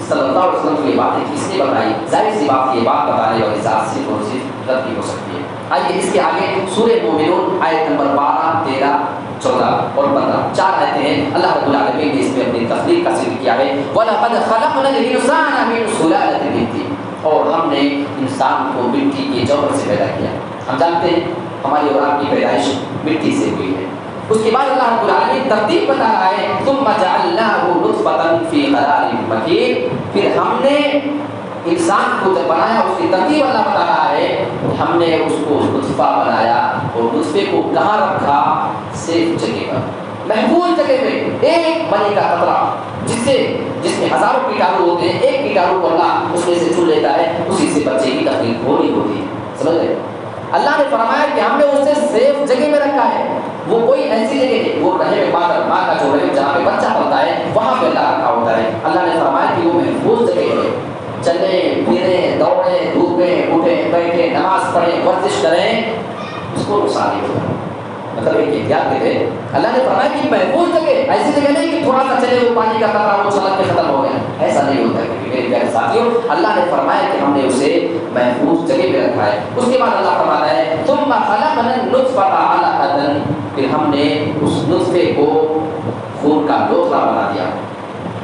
صلی اللہ علیہ وسلم کو یہ باتیں کس نے بتائی؟ ظاہر سی بات یہ بات بتانے والی ذات صرف اور صرف رب کی ہو سکتی ہے۔ آئیے اس کے آگے سورہ مومنون آیت نمبر 12، 13، 14 اور 15 چار آیتیں ہیں، اللہ رب العالمین نے اس میں اپنی تخلیق کا ذکر کیا ہے۔ وَلَقَدْ خَلَقْنَا الْإِنسَانَ مِنْ سُلَالَةٍ مِنْ طِينٍ، اور ہم نے انسان کو مٹی کے جوہر سے پیدا کیا۔ ہم جانتے ہیں ہماری اور آپ کی پیدائش مٹی سے ہوئی ہے۔ اس کے بعد اللہ رب العالمین ترتیب بتا رہا ہے ثُمَّ جَعَلْنَاهُ نُطْفَةً فِي قَرَارٍ مَكِينٍ، پھر ہم نے انسان کو جب بنایا اس کی ترتیب اللہ بتا رہا ہے کہ ہم نے اس کو نطفہ بنایا اور نطفے کو کہاں رکھا؟ سیف جگہ پر، محفوظ جگہ پہ، ایک منی کا قطرہ جس میں ہزاروں کیٹانو ہوتے ہیں، ایک کیٹانو کو اللہ اس میں سے چن لیتا ہے، اسی سے بچے کی تخلیق ہو رہی ہوتی ہے۔ سمجھ گئے؟ اللہ نے فرمایا کہ ہم نے اسے سیف جگہ میں رکھا ہے، وہ کوئی ایسی جگہ نہیں، وہ رحم ماں کا جو رحم جہاں پہ بچہ پلتا ہے وہاں پہ اللہ رکھا ہوتا ہے۔ اللہ نے فرمایا کہ وہ محفوظ جگہ ہے، چلیں پھریں دوڑیں دھوپیں اٹھیں بیٹھیں نماز پڑھیں ورزش کریں اس کو نقصان نہیں ہوتا۔ مطلب ایک احتیاط کے تھے، اللہ نے فرمایا کہ محفوظ جگہ، ایسی جگہ نہیں کہ تھوڑا سا چلے وہ پانی کا قطرہ وہ چھلک کے ختم ہو گیا، ایسا نہیں ہوتا ہے میرے پیارے ساتھیوں۔ اللہ نے فرمایا کہ ہم نے اسے محفوظ جگہ پہ رکھا ہے۔ اس کے بعد اللہ فرماتا ہے ثم خلقنا النطفة علقة، پھر ہم نے اس نطفے کو خون کا لوتھڑا بنا دیا۔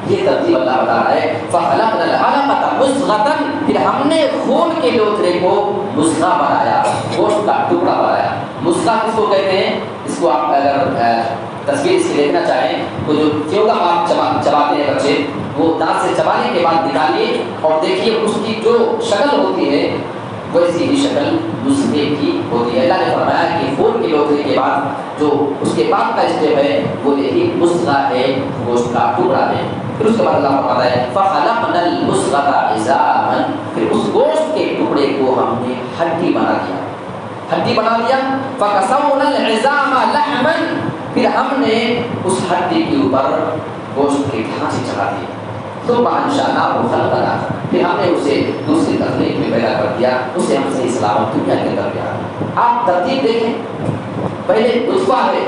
یہ ترتیب اللہ بتا رہا ہے فخلقنا العلقة مضغة، پھر ہم نے خون کے لوتھڑے کو مضغہ بنایا، گوشت کا ٹکڑا بنایا۔ مضغہ کس کو کہتے ہیں؟ اس کو آپ اگر تصویر اس کی دیکھنا چاہیں تو جو چیوگم آپ چباتے ہیں بچے، وہ دانت سے چبانے کے بعد نکالیے اور دیکھیے اس کی جو شکل ہوتی ہے ویسی ہی شکل مضغے کی ہوتی ہے۔ اللہ نے فرمایا کہ خون کے لوتھڑے کے بعد جو اس کے بعد کا اسٹیپ ہے وہ یہی مضغہ ہے، گوشت کا ٹکڑا ہے۔ پھر اس کے بعد اللہ فرماتا ہے فخلقنا المضغة عظاما، پھر اس گوشت کے ٹکڑے کو ہم نے ہڈی بنا دیا، ہڈی بنا دیا۔ فکسونا العظام لحما، پھر ہم نے اس ہڈی کے اوپر گوشت کے ڈھانچے چڑھا دیے۔ ثم انشأناه خلقا آخر، پھر ہم نے اسے دوسری تخلیق میں پیدا کر دیا، اسے ہم صحیح سلامت دنیا کے اندر دیا۔ آپ ترتیب دیکھیں، پہلے نطفہ ہے،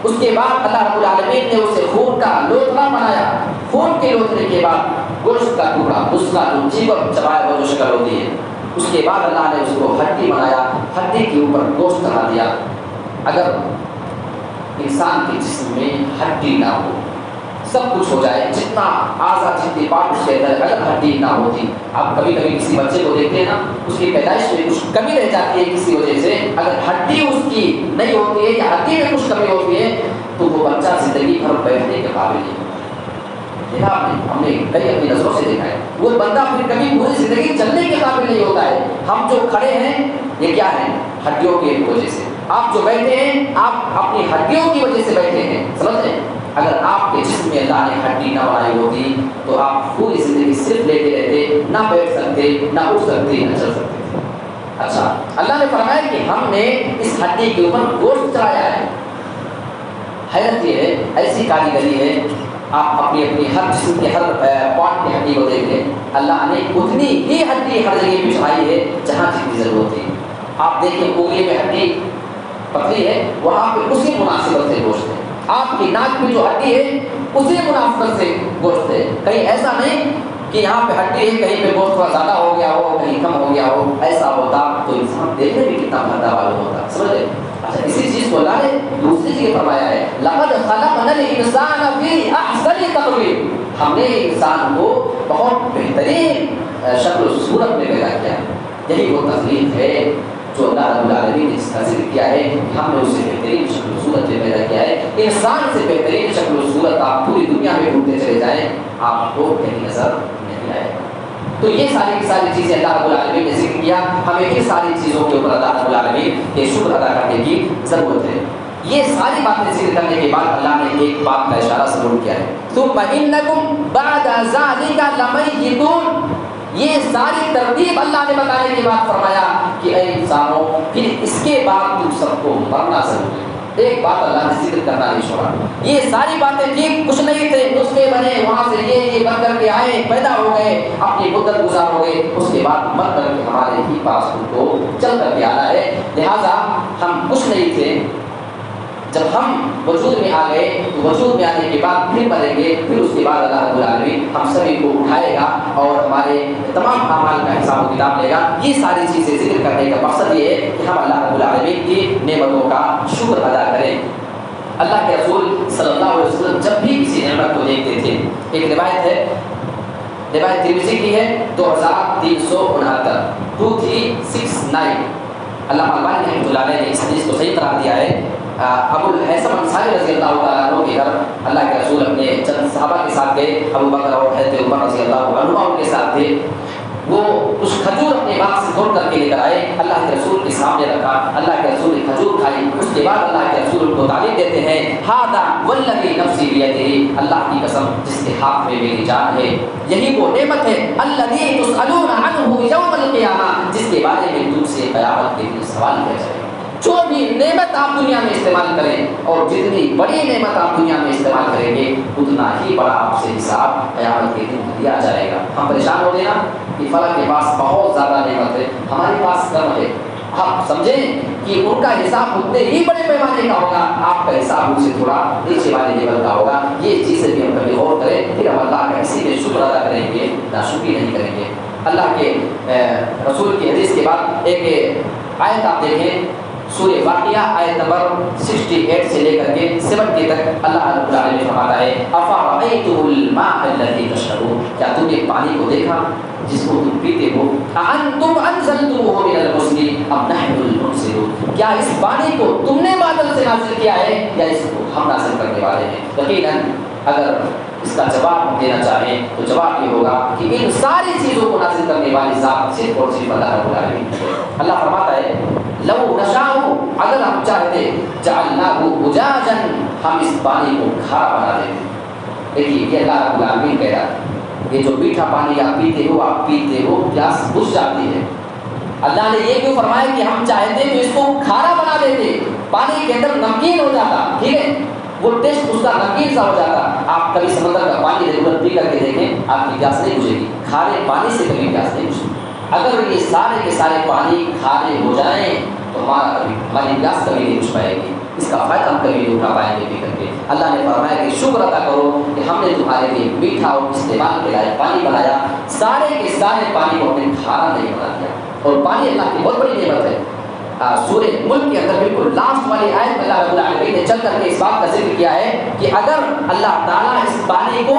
اس کے بعد اللہ رب العالمین نے اسے خون کا لوتھڑا بنایا، خون کے لوتھڑے کے بعد گوشت کا ٹکڑا، اس کا جو جیور چبایا ہوا جو شکل ہوتی ہے، اس کے بعد اللہ نے اس کو ہڈی بنایا، ہڈی کے اوپر گوشت چڑھا دیا۔ اگر انسان کے جسم میں ہڈی نہ ہو، سب کچھ ہو جائے، جتنا اعضا جتنی پارٹ اس کے اندر اگر ہڈی نہ ہوتی، آپ کبھی کبھی کسی بچے کو دیکھتے ہیں نا، اس کی پیدائش میں کچھ کمی رہ جاتی ہے کسی وجہ سے، اگر ہڈی اس کی نہیں ہوتی ہے یا ہڈی میں کچھ کمی ہوتی ہے تو وہ بچہ زندگی بھر بیٹھنے کے قابل نہیں ہوتا۔ دیکھا آپ نے، ہم نے کئی اپنی نظروں سے دیکھا ہے، وہ بندہ پھر کبھی پوری زندگی چلنے کے قابل نہیں ہوتا ہے۔ ہم جو کھڑے ہیں یہ کیا ہے؟ ہڈیوں کی وجہ سے۔ آپ جو بیٹھے ہیں آپ اپنی ہڈیوں کی وجہ سے بیٹھے ہیں، سمجھ رہے ہیں؟ اگر آپ کے جسم میں اللہ نے ہڈی نہ بنائی ہوتی تو آپ پوری زندگی صرف لیتے رہتے، نہ بیٹھ سکتے، نہ اٹھ سکتے، نہ چل سکتے تھے۔ اچھا، اللہ نے فرمایا کہ ہم نے اس ہڈی کے اوپر گوشت چڑھایا ہے۔ حیرت یہ ہے، ایسی کاریگری ہے، آپ اپنی ہر جسم کے ہر پارٹ کی ہڈی کو دیکھ لیں، اللہ نے اتنی ہی ہڈی ہر جگہ پہ چڑھائی ہے جہاں جتنی ضرورت ہے۔ آپ دیکھیں انگلی میں ہڈی پتلی ہے، وہاں پہ اسی مناسبت سے گوشت ہے۔ آپ کی ناک میں جو ہڈی ہے اسی مناسبت سے گوشت ہے، کہیں ایسا نہیں کہ یہاں پہ ہڈی ہے، کہیں پہ گوشت تھوڑا زیادہ ہو گیا ہو، کہیں کم ہو گیا ہو، ایسا ہوتا تو انسان دیکھنے بھی کتنا بھدا معلوم ہوتا، سمجھ لے۔ اچھا اسی چیز کو اللہ نے دوسری جگہ فرمایا ہے لقد خلقنا الانسان فی احسن تقویم، ہم نے انسان کو بہت بہترین شکل و صورت میں پیدا کیا ہے۔ یہی وہ تخلیق ہے جو اللہ رب العالمین نے اس کا ذکر کیا ہے کہ ہم نے اسے بہترین شکل و صورت میں پیدا کیا ہے۔ انسان سے بہترین شکل و صورت آپ پوری دنیا میں ڈھونڈتے چلے جائیں، آپ کو کہیں نظر نہیں آئے گا۔ تو یہ ساری کی ساری چیزیں اللہ رب العالمین نے ذکر کیا، ہمیں ان ساری چیزوں کے اوپر اللہ رب العالمین کے شکر ادا کرنے کی ضرورت ہے۔ یہ ساری باتیں ذکر کرنے کے بعد اللہ نے ایک بات کا اشارہ ضرور کیا ہے، ثم انکم بعد ذلک لمیتون، یہ ساری ترتیب اللہ نے بتانے کے بعد فرمایا کہ اے انسانوں پھر اس کے بعد تم سب کو مرنا ضرور ہے۔ ایک بات اللہ نے ذکر کرنا نہیں چھوڑا، یہ ساری باتیں ٹھیک کچھ نہیں تھے، نسخے بنے وہاں سے یہ بن کر کے آئے، پیدا ہو گئے، اپنی مدت گزار ہو گئے، اس کے بعد مر کر کے ہمارے ہی پاس ان کو چل کر کے آنا ہے۔ لہٰذا ہم کچھ نہیں تھے، جب ہم وجود میں آ گئے تو وجود میں آنے کے بعد پھر مریں گے، پھر اس کے بعد اللہ رب العالمین ہم سبھی کو اٹھائے گا اور ہمارے تمام اعمال کا حساب و کتاب لے گا۔ یہ ساری چیزیں ذکر کرنے کا مقصد یہ ہے کہ ہم اللہ رب العالمین کی نعمتوں کا شکر ادا کریں۔ اللہ کے رسول صلی اللہ علیہ وسلم جب بھی کسی نعمت کو دیکھتے تھے، ایک روایت ہے، روایت ترمذی کی ہے 2369 2369، علامہ البانی رحمۃ اللہ علیہ نے اس حدیث کو صحیح قرار دیا ہے۔ ابو الحسن انصاری رضی اللہ تعالیٰ عنہ کے گھر اللہ کے رسول اپنے چند صحابہ کے ساتھ گئے، ابو بکر اور حضرت عمر رضی اللہ عنہ ان کے ساتھ تھے۔ وہ کچھ کھجور اپنے باغ سے توڑ کر کے لے کر آئے، اللہ کے رسول کے سامنے رکھا، اللہ کے رسول نے کھجور کھائی۔ اس کے بعد اللہ کے رسول کو تعلیم دیتے ہیں، ھذا والذی نفسی بیدہ، اللہ کی قسم جس کے ہاتھ میں میری جان ہے، یہی وہ نعمت ہے الذی تسألون عنہ یوم القیامہ، جس کے بارے میں تم سے قیامت کے دن سوال کیا جائے گا۔ جو بھی نعمت آپ دنیا میں استعمال کریں اور جتنی بڑی نعمت آپ دنیا میں استعمال کریں گے اتنا ہی بڑا آپ سے حساب قیامت کے دن لیا جائے گا۔ ہم پریشان ہو گئے نا کہ فلاں کے پاس بہت زیادہ نعمت ہے، ہمارے پاس کم ہے، آپ سمجھیں کہ ان کا حساب اتنے ہی بڑے پیمانے کا ہوگا، آپ کا حساب ان سے تھوڑا نیچے والے لیول کا ہوگا۔ یہ چیزیں بھی ہم کبھی غور کریں، پھر ہم اللہ کا اسی میں شکر ادا کریں گے، ناشکری نہیں کریں گے۔ اللہ کے رسول کی حدیث کے بعد ایک آیت آپ دیکھیں، سورہ واقعہ آیت نمبر 68 سے لے کر کے 70 تک اللہ رب العالمین فرماتا ہے، افرأیتم الماء الذی تشربون، کیا تم نے پانی کو دیکھا جس کو تم پیتے ہو، اانتم انزلتموہ من المزن ام نحن المنزلون، کیا اس پانی کو تم نے بادل سے نازل کیا ہے یا اس کو ہم نازل کرنے والے ہیں؟ یقیناً اگر اس کا جواب ہم دینا چاہیں تو جواب یہ ہوگا کہ ان ساری چیزوں کو نازل کرنے والی ذات صرف اور صرف اللہ رب العالمین ہے۔ اللہ فرماتا ہے لو نشاء، اگر ہم چاہتے جعلناہ اجاجا، ہم اس پانی کو کھارا بنا دیتے۔ دیکھیے یہ اللہ رب العالمین کہہ رہا ہے، یہ جو میٹھا پانی آپ پیتے ہو پیاس بجھ جاتی ہے۔ اللہ نے یہ کیوں فرمایا کہ ہم چاہتے تو اس کو کھارا بنا دیتے، پانی کے اندر نمکین ہو جاتا، ٹھیک ہے، وہ ٹیسٹ اس کا نمکین سا ہو جاتا۔ آپ کبھی سمندر کا پانی ریگولر پی کر کے دیکھیں، آپ کی پیاس نہیں بجھے گی، کھارے پانی سے کبھی پیاس نہیں بجھے گی۔ اگر یہ سارے کے سارے پانی کھارے ہو جائیں تو ہماری پیاس کبھی نہیں بجھ پائے گی، اس کا فائدہ ہم کبھی نہیں اٹھا پائیں گے پی کر کے۔ اللہ نے فرمایا کہ شکر ادا کرو کہ ہم نے تمہارے لیے میٹھا اور استعمال کے لائق پانی بنایا، سارے کے سارے پانی کو ہم نے کھارا نہیں بنا دیا۔ اور پانی اللہ کی بہت بڑی نعمت ہے۔ سورہ ملک کے اندر بالکل لاسٹ والی آیت میں اللہ رب العالمین نے چل کر کے اس بات کا ذکر کیا ہے کہ اگر اللہ تعالیٰ اس پانی کو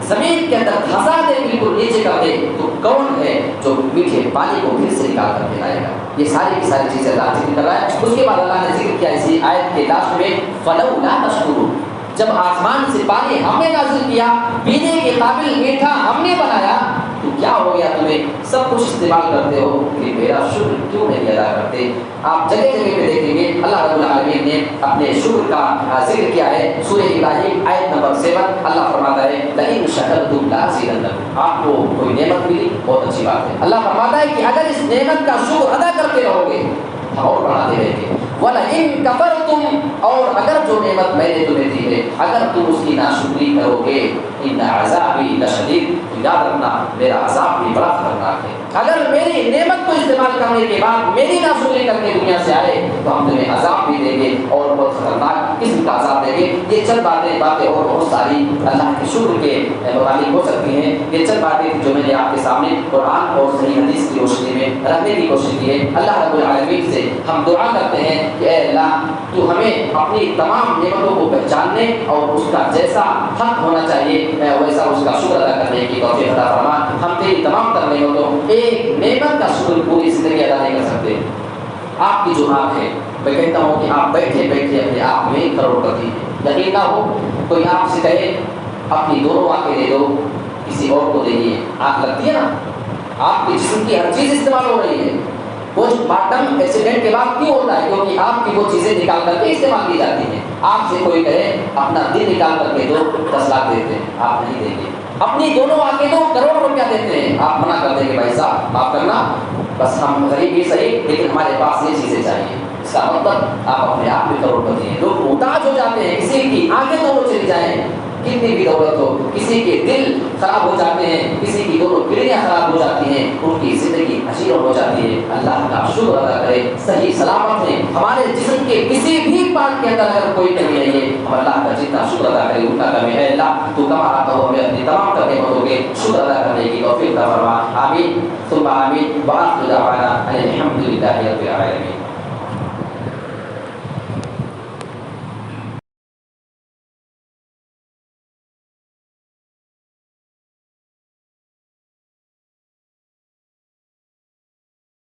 زمین کے اندر دھسا دے، بالکل نیچے کر دے، تو کون ہے جو میٹھے پانی کو پھر سے نکال کر کے لائے گا؟ یہ ساری کی ساری چیزیں اللہ ذکر کر رہا ہے۔ اس کے بعد اللہ نے ذکر کیا اسی آیت کے لاسٹ میں فلولا تشکرون، جب آسمان سے پانی ہم نے نازل کیا، پینے کے قابل میٹھا ہم نے بنایا، تو کیا ہو گیا تمہیں سب کچھ استعمال کرتے ہو کہ میرا شکر کیوں نہیں ادا کرتے؟ آپ جگہ جگہ پہ دیکھیں گے اللہ رب العالمین نے اپنے شکر کا ذکر کیا ہے۔ سورہ ابراہیم آیت نمبر 7 اللہ فرماتا ہے لئن شکرتم لازیدنکم، آپ کو کوئی نعمت ملی بہت اچھی بات ہے، اللہ فرماتا ہے کہ اگر اس نعمت کا شکر ادا کرتے رہو گے ہم اور بڑھاتے رہیں گے، وَلَئِن كَفَرْتُمْ، اور اگر جو نعمت میں نے تمہیں دی ہے اگر تم اس کی ناشکری کرو گے ان عذابی لشدید، تو یاد رکھنا میرا عذاب بھی بڑا خطرناک ہے۔ اگر میری نعمت کو استعمال کرنے کے بعد میری ناشکری کر کے دنیا سے آئے تو ہم تمہیں عذاب بھی دیں گے اور بہت خطرناک قسم کا عذاب دیں گے. یہ چند باتیں اور بہت ساری اللہ کے شکر کے متعلق ہو سکتی ہیں. یہ چند باتیں جو میں نے آپ کے سامنے قرآن اور صحیح حدیث کی روشنی میں رکھنے کی کوشش کی ہے. اللہ رب العالمین سے ہم دعا کرتے ہیں کہ اے اللہ تو ہمیں اپنی تمام نعمتوں کو پہچاننے اور اس کا جیسا حق ہونا چاہیے ویسا اس کا شکر ادا کرنے کی توفیق عطا فرما. ہم تیری تمام تر نعمتوں ایک نعمت کا شکر پوری زندگی ادا نہیں کر سکتے. آپ کی جو آنکھ ہے میں کہتا ہوں کہ آپ بیٹھے بیٹھے اپنے آپ میں کروڑپتی ہیں. یقین نہ ہو کوئی آپ سے کہے اپنی دونوں آنکھیں دے دو کسی اور کو دیجیے, آنکھ لگتی ہے نا. آپ کے جسم کی ہر چیز استعمال ہو رہی ہے. پوسٹ مارٹم ایکسیڈنٹ کے بعد کیوں ہوتا ہے؟ کیونکہ آپ کی وہ چیزیں نکال کر کے استعمال کی جاتی ہیں. آپ سے کوئی کہے اپنا دل نکال کر کے دو 10 لاکھ دیتے ہیں, آپ نہیں دیں گے. اپنی دونوں آنکھیں دو کروڑ روپیہ دیتے ہیں, آپ منع کر دیں گے بھائی صاحب معاف کرنا بس ہم غریب ہی صحیح لیکن ہمارے پاس یہ چیزیں چاہیے. اس کا مطلب آپ اپنے آپ میں کروڑپتی ہیں. لوگ محتاج ہو جاتے ہیں, کسی کی آنکھیں دونوں چلی جائیں کتنی بھی دولت ہو, کسی کے دل خراب ہو جاتے ہیں, کسی کی دونوں کڑیاں خراب ہو جاتی ہیں, ان کی زندگی حسین ہو جاتی ہے. اللہ کا شکر ادا کرے صحیح سلامت ہے. ہمارے جسم کے کسی بھی پارٹ کے اندر اگر کوئی کمی نہیں ہے ہم اللہ کا جتنا شکر ادا کرے اتنا کمی ہے. اللہ تو کما آتا ہو ہمیں اپنی تمام نعمتوں کے شکر ادا کرنے کی توفیق عطا فرما. آمین ثم آمین. وآخر دعوانا الحمد للہ رب العالمین.